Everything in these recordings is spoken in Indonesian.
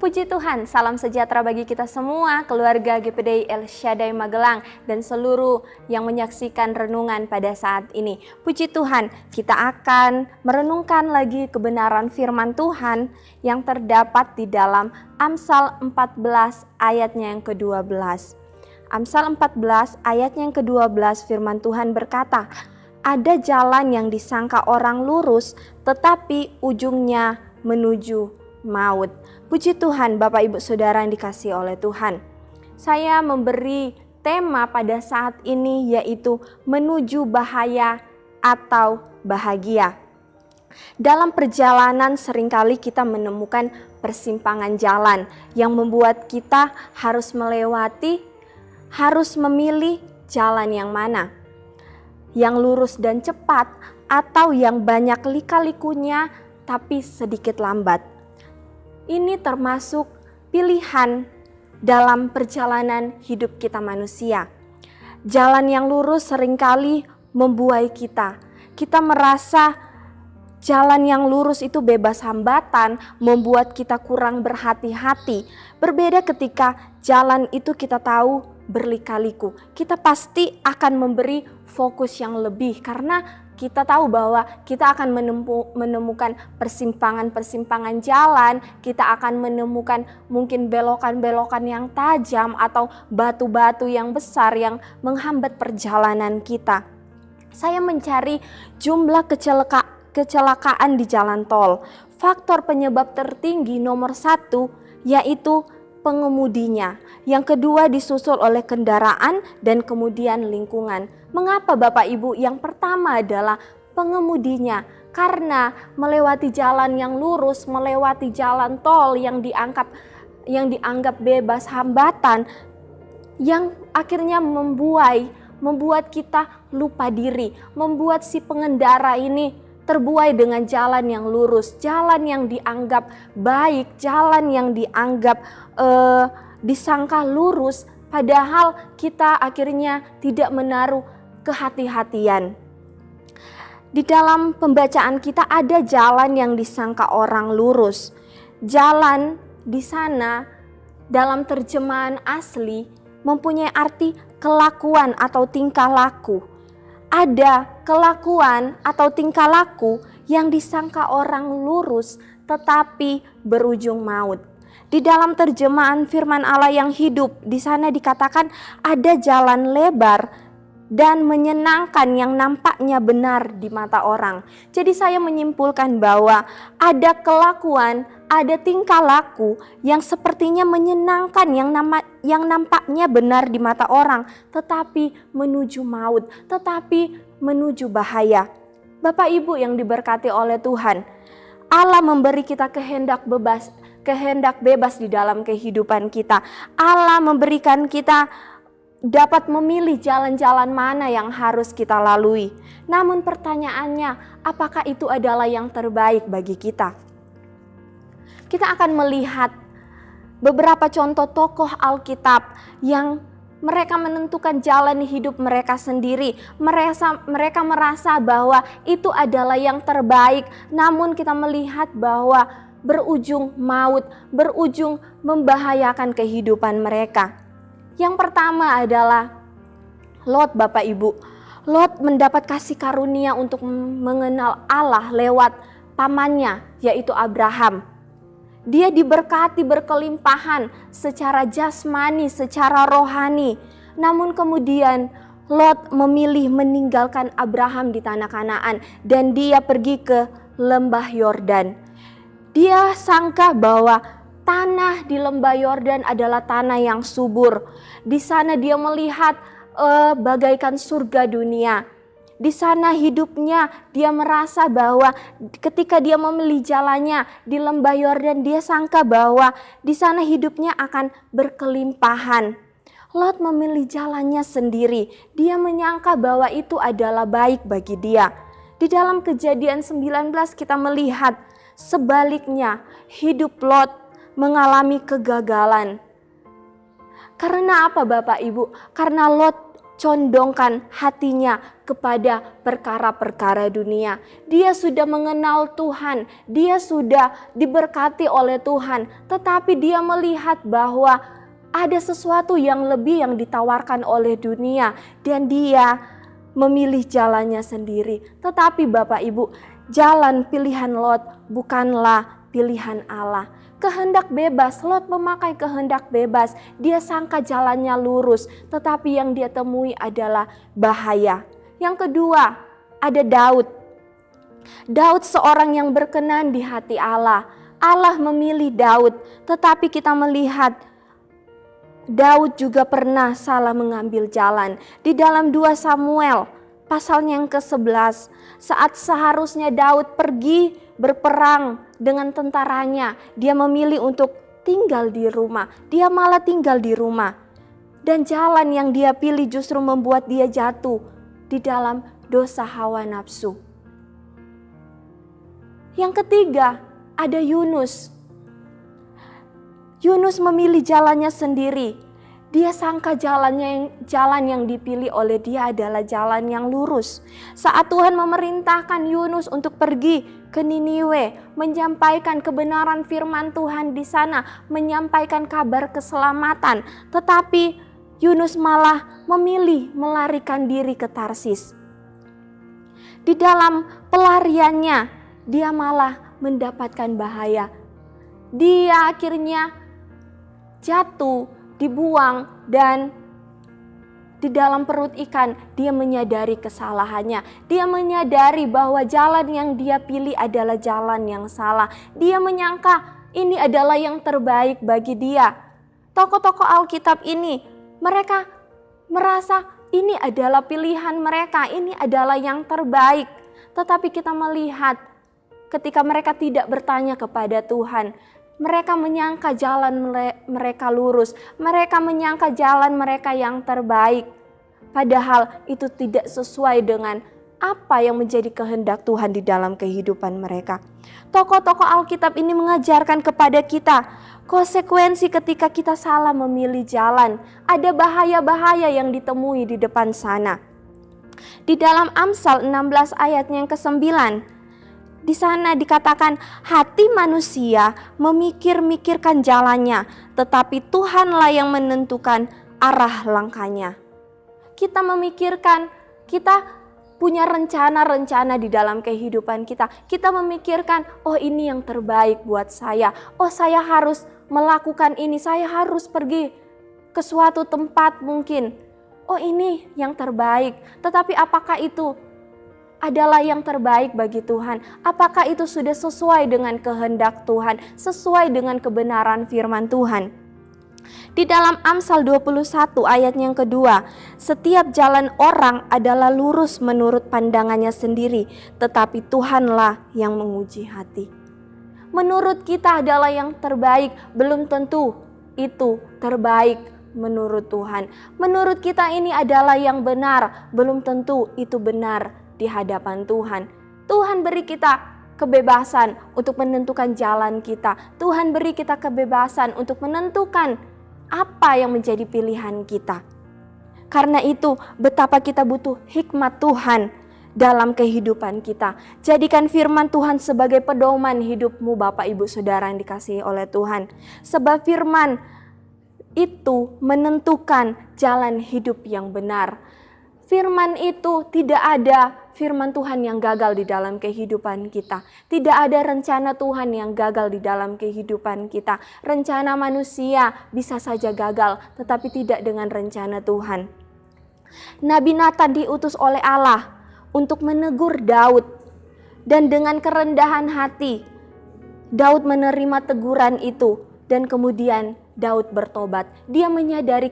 Puji Tuhan, salam sejahtera bagi kita semua, keluarga GPDI El Shaddai Magelang, dan seluruh yang menyaksikan renungan pada saat ini. Puji Tuhan, kita akan merenungkan lagi kebenaran firman Tuhan yang terdapat di dalam Amsal 14 ayatnya yang ke-12. Amsal 14 ayatnya yang ke-12 firman Tuhan berkata, "Ada jalan yang disangka orang lurus, tetapi ujungnya menuju maut." Puji Tuhan, Bapak Ibu Saudara yang dikasihi oleh Tuhan. Saya memberi tema pada saat ini yaitu menuju bahaya atau bahagia. Dalam perjalanan seringkali kita menemukan persimpangan jalan yang membuat kita harus memilih jalan yang mana. Yang lurus dan cepat atau yang banyak lika-likunya tapi sedikit lambat. Ini termasuk pilihan dalam perjalanan hidup kita manusia. Jalan yang lurus seringkali membuai kita. Kita merasa jalan yang lurus itu bebas hambatan, membuat kita kurang berhati-hati. Berbeda ketika jalan itu kita tahu berlika-liku. Kita pasti akan memberi fokus yang lebih karena kita tahu bahwa kita akan menemukan persimpangan-persimpangan jalan, kita akan menemukan mungkin belokan-belokan yang tajam atau batu-batu yang besar yang menghambat perjalanan kita. Saya mencari jumlah kecelakaan di jalan tol. Faktor penyebab tertinggi nomor 1 yaitu pengemudinya. Yang kedua disusul oleh kendaraan dan kemudian lingkungan. Mengapa Bapak Ibu? Yang pertama adalah pengemudinya. Karena melewati jalan yang lurus, melewati jalan tol yang dianggap bebas hambatan, yang akhirnya membuat kita lupa diri, membuat si pengendara ini terbuai dengan jalan yang lurus, jalan yang dianggap baik, jalan yang dianggap disangka lurus, padahal kita akhirnya tidak menaruh kehati-hatian. Di dalam pembacaan kita ada jalan yang disangka orang lurus. Jalan di sana dalam terjemahan asli mempunyai arti kelakuan atau tingkah laku. Ada kelakuan atau tingkah laku yang disangka orang lurus tetapi berujung maut. Di dalam terjemahan firman Allah yang hidup, di sana dikatakan ada jalan lebar dan menyenangkan yang nampaknya benar di mata orang. Jadi saya menyimpulkan bahwa ada kelakuan, ada tingkah laku yang sepertinya menyenangkan, yang nampaknya benar di mata orang, tetapi menuju maut, tetapi menuju bahaya. Bapak Ibu yang diberkati oleh Tuhan, Allah memberi kita kehendak bebas di dalam kehidupan kita. Allah memberikan kita dapat memilih jalan-jalan mana yang harus kita lalui. Namun pertanyaannya, apakah itu adalah yang terbaik bagi kita? Kita akan melihat beberapa contoh tokoh Alkitab yang mereka menentukan jalan hidup mereka sendiri. Mereka merasa bahwa itu adalah yang terbaik. Namun kita melihat bahwa berujung maut, berujung membahayakan kehidupan mereka. Yang pertama adalah Lot, Bapak Ibu. Lot mendapat kasih karunia untuk mengenal Allah lewat pamannya, yaitu Abraham. Dia diberkati berkelimpahan secara jasmani, secara rohani. Namun kemudian Lot memilih meninggalkan Abraham di tanah Kanaan dan dia pergi ke lembah Yordan. Dia sangka bahwa tanah di lembah Yordan adalah tanah yang subur. Di sana dia melihat bagaikan surga dunia. Di sana hidupnya dia merasa bahwa ketika dia memilih jalannya di lembah Yordan, dia sangka bahwa di sana hidupnya akan berkelimpahan. Lot memilih jalannya sendiri. Dia menyangka bahwa itu adalah baik bagi dia. Di dalam Kejadian 19 kita melihat sebaliknya, hidup Lot mengalami kegagalan. Karena apa Bapak Ibu? Karena Lot condongkan hatinya kepada perkara-perkara dunia. Dia sudah mengenal Tuhan, dia sudah diberkati oleh Tuhan, tetapi dia melihat bahwa ada sesuatu yang lebih yang ditawarkan oleh dunia dan dia memilih jalannya sendiri. Tetapi Bapak Ibu, jalan pilihan Lot bukanlah pilihan Allah. Kehendak bebas, Lot memakai kehendak bebas. Dia sangka jalannya lurus, tetapi yang dia temui adalah bahaya. Yang kedua, ada Daud. Daud seorang yang berkenan di hati Allah. Allah memilih Daud, tetapi kita melihat Daud juga pernah salah mengambil jalan. Di dalam 2 Samuel pasal yang ke-11, saat seharusnya Daud pergi berperang dengan tentaranya, dia memilih untuk tinggal di rumah. Dia malah tinggal di rumah. Dan jalan yang dia pilih justru membuat dia jatuh di dalam dosa hawa nafsu. Yang ketiga, ada Yunus. Yunus memilih jalannya sendiri. Dia sangka jalan yang dipilih oleh dia adalah jalan yang lurus. Saat Tuhan memerintahkan Yunus untuk pergi ke Niniwe, menyampaikan kebenaran firman Tuhan di sana, menyampaikan kabar keselamatan, tetapi Yunus malah memilih melarikan diri ke Tarsis. Di dalam pelariannya, dia malah mendapatkan bahaya. Dia akhirnya jatuh, dibuang, dan di dalam perut ikan dia menyadari kesalahannya. Dia menyadari bahwa jalan yang dia pilih adalah jalan yang salah. Dia menyangka ini adalah yang terbaik bagi dia. Tokoh-tokoh Alkitab ini, mereka merasa ini adalah pilihan mereka, ini adalah yang terbaik. Tetapi kita melihat ketika mereka tidak bertanya kepada Tuhan, mereka menyangka jalan mereka lurus. Mereka menyangka jalan mereka yang terbaik. Padahal itu tidak sesuai dengan apa yang menjadi kehendak Tuhan di dalam kehidupan mereka. Tokoh-tokoh Alkitab ini mengajarkan kepada kita konsekuensi ketika kita salah memilih jalan. Ada bahaya-bahaya yang ditemui di depan sana. Di dalam Amsal 16 ayatnya yang ke-9, di sana dikatakan hati manusia memikir-mikirkan jalannya, tetapi Tuhanlah yang menentukan arah langkahnya. Kita memikirkan, kita punya rencana-rencana di dalam kehidupan kita. Kita memikirkan, oh ini yang terbaik buat saya. Oh saya harus melakukan ini, saya harus pergi ke suatu tempat mungkin. Oh ini yang terbaik, tetapi apakah itu adalah yang terbaik bagi Tuhan? Apakah itu sudah sesuai dengan kehendak Tuhan, sesuai dengan kebenaran firman Tuhan? Di dalam Amsal 21 ayat yang kedua, setiap jalan orang adalah lurus menurut pandangannya sendiri, tetapi Tuhanlah yang menguji hati. Menurut kita adalah yang terbaik, belum tentu itu terbaik menurut Tuhan. Menurut kita ini adalah yang benar, belum tentu itu benar di hadapan Tuhan. Tuhan beri kita kebebasan untuk menentukan jalan kita. Tuhan beri kita kebebasan untuk menentukan apa yang menjadi pilihan kita. Karena itu betapa kita butuh hikmat Tuhan dalam kehidupan kita. Jadikan firman Tuhan sebagai pedoman hidupmu Bapak Ibu Saudara yang dikasihi oleh Tuhan. Sebab firman itu menentukan jalan hidup yang benar. Firman itu tidak ada firman Tuhan yang gagal di dalam kehidupan kita. Tidak ada rencana Tuhan yang gagal di dalam kehidupan kita. Rencana manusia bisa saja gagal, tetapi tidak dengan rencana Tuhan. Nabi Nathan diutus oleh Allah untuk menegur Daud. Dan dengan kerendahan hati, Daud menerima teguran itu. Dan kemudian Daud bertobat. Dia menyadari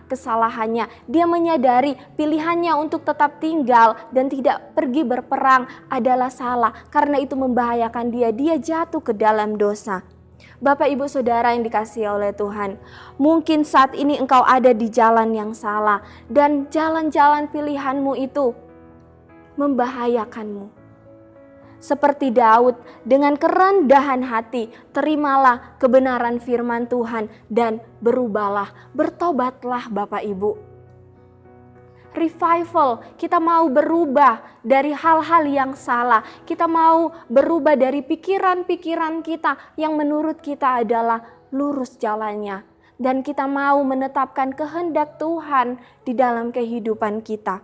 kesalahannya, dia menyadari pilihannya untuk tetap tinggal dan tidak pergi berperang adalah salah, karena itu membahayakan dia jatuh ke dalam dosa. Bapak Ibu Saudara yang dikasihi oleh Tuhan, mungkin saat ini engkau ada di jalan yang salah dan jalan-jalan pilihanmu itu membahayakanmu. Seperti Daud, dengan kerendahan hati, terimalah kebenaran firman Tuhan dan berubahlah, bertobatlah Bapak Ibu. revival, kita mau berubah dari hal-hal yang salah. Kita mau berubah dari pikiran-pikiran kita yang menurut kita adalah lurus jalannya. Dan kita mau menetapkan kehendak Tuhan di dalam kehidupan kita.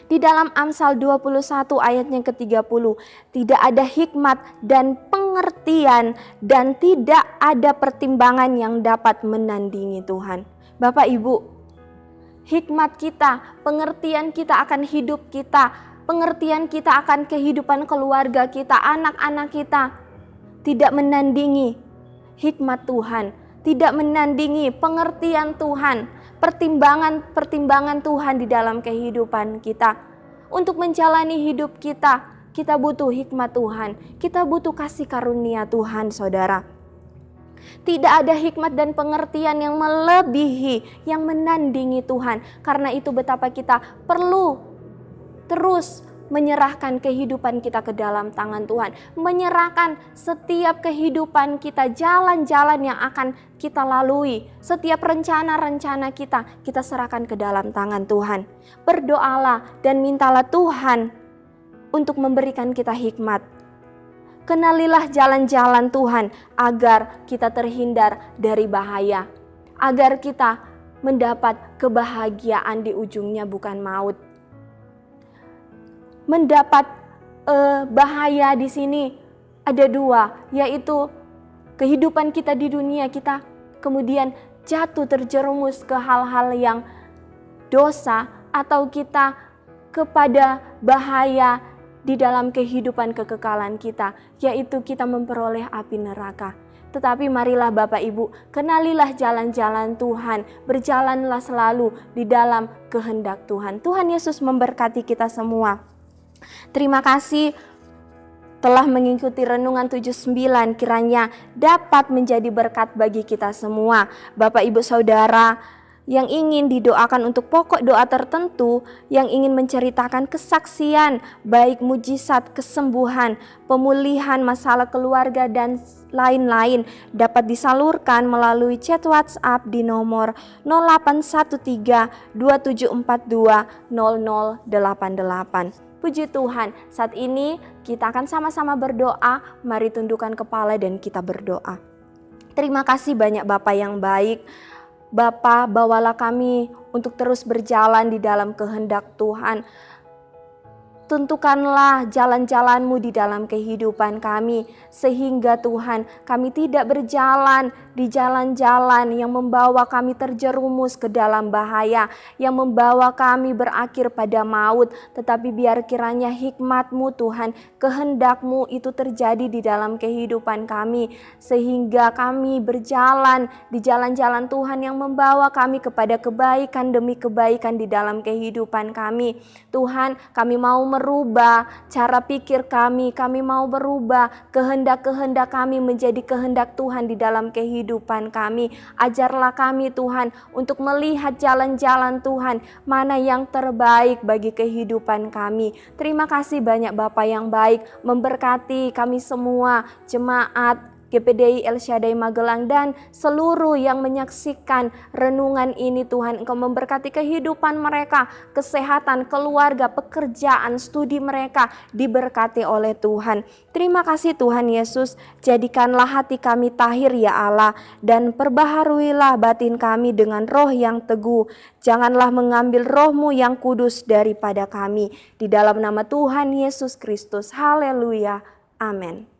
Di dalam Amsal 21 ayat yang ke-30, tidak ada hikmat dan pengertian dan tidak ada pertimbangan yang dapat menandingi Tuhan. Bapak Ibu, hikmat kita, pengertian kita akan hidup kita, pengertian kita akan kehidupan keluarga kita, anak-anak kita, tidak menandingi hikmat Tuhan, tidak menandingi pengertian Tuhan, pertimbangan Tuhan di dalam kehidupan kita. Untuk menjalani hidup kita, kita butuh hikmat Tuhan, kita butuh kasih karunia Tuhan, saudara. Tidak ada hikmat dan pengertian yang melebihi, yang menandingi Tuhan. Karena itu betapa kita perlu terus menyerahkan kehidupan kita ke dalam tangan Tuhan. Menyerahkan setiap kehidupan kita, jalan-jalan yang akan kita lalui. Setiap rencana-rencana kita serahkan ke dalam tangan Tuhan. Berdoalah dan mintalah Tuhan untuk memberikan kita hikmat. Kenalilah jalan-jalan Tuhan agar kita terhindar dari bahaya. Agar kita mendapat kebahagiaan di ujungnya, bukan maut. Mendapat bahaya di sini ada dua, yaitu kehidupan kita di dunia kita kemudian jatuh terjerumus ke hal-hal yang dosa, atau kita kepada bahaya di dalam kehidupan kekekalan kita, yaitu kita memperoleh api neraka. Tetapi marilah Bapak Ibu, kenalilah jalan-jalan Tuhan, berjalanlah selalu di dalam kehendak Tuhan. Tuhan Yesus memberkati kita semua. Terima kasih telah mengikuti Renungan 79, kiranya dapat menjadi berkat bagi kita semua. Bapak Ibu Saudara yang ingin didoakan untuk pokok doa tertentu, yang ingin menceritakan kesaksian, baik mujizat, kesembuhan, pemulihan masalah keluarga dan lain-lain, dapat disalurkan melalui chat WhatsApp di nomor 0813 2742 0088. Puji Tuhan, saat ini kita akan sama-sama berdoa. Mari tundukkan kepala dan kita berdoa. Terima kasih banyak Bapa yang baik. Bapa, bawalah kami untuk terus berjalan di dalam kehendak Tuhan. Tentukanlah jalan-jalan-Mu di dalam kehidupan kami, sehingga Tuhan, kami tidak berjalan di jalan-jalan yang membawa kami terjerumus ke dalam bahaya, yang membawa kami berakhir pada maut. Tetapi biar kiranya hikmat-Mu Tuhan, kehendak-Mu itu terjadi di dalam kehidupan kami, sehingga kami berjalan di jalan-jalan Tuhan yang membawa kami kepada kebaikan demi kebaikan di dalam kehidupan kami. Tuhan, kami mau merubah cara pikir kami mau berubah kehendak-kehendak kami menjadi kehendak Tuhan di dalam kehidupan kami. Ajarlah kami Tuhan untuk melihat jalan-jalan Tuhan, mana yang terbaik bagi kehidupan kami. Terima kasih banyak Bapa yang baik, memberkati kami semua, jemaat GPDI El Shaddai Magelang dan seluruh yang menyaksikan renungan ini. Tuhan, Engkau memberkati kehidupan mereka, kesehatan, keluarga, pekerjaan, studi mereka diberkati oleh Tuhan. Terima kasih Tuhan Yesus, jadikanlah hati kami tahir ya Allah, dan perbaharuilah batin kami dengan roh yang teguh. Janganlah mengambil roh-Mu yang kudus daripada kami. Di dalam nama Tuhan Yesus Kristus, haleluya, amin.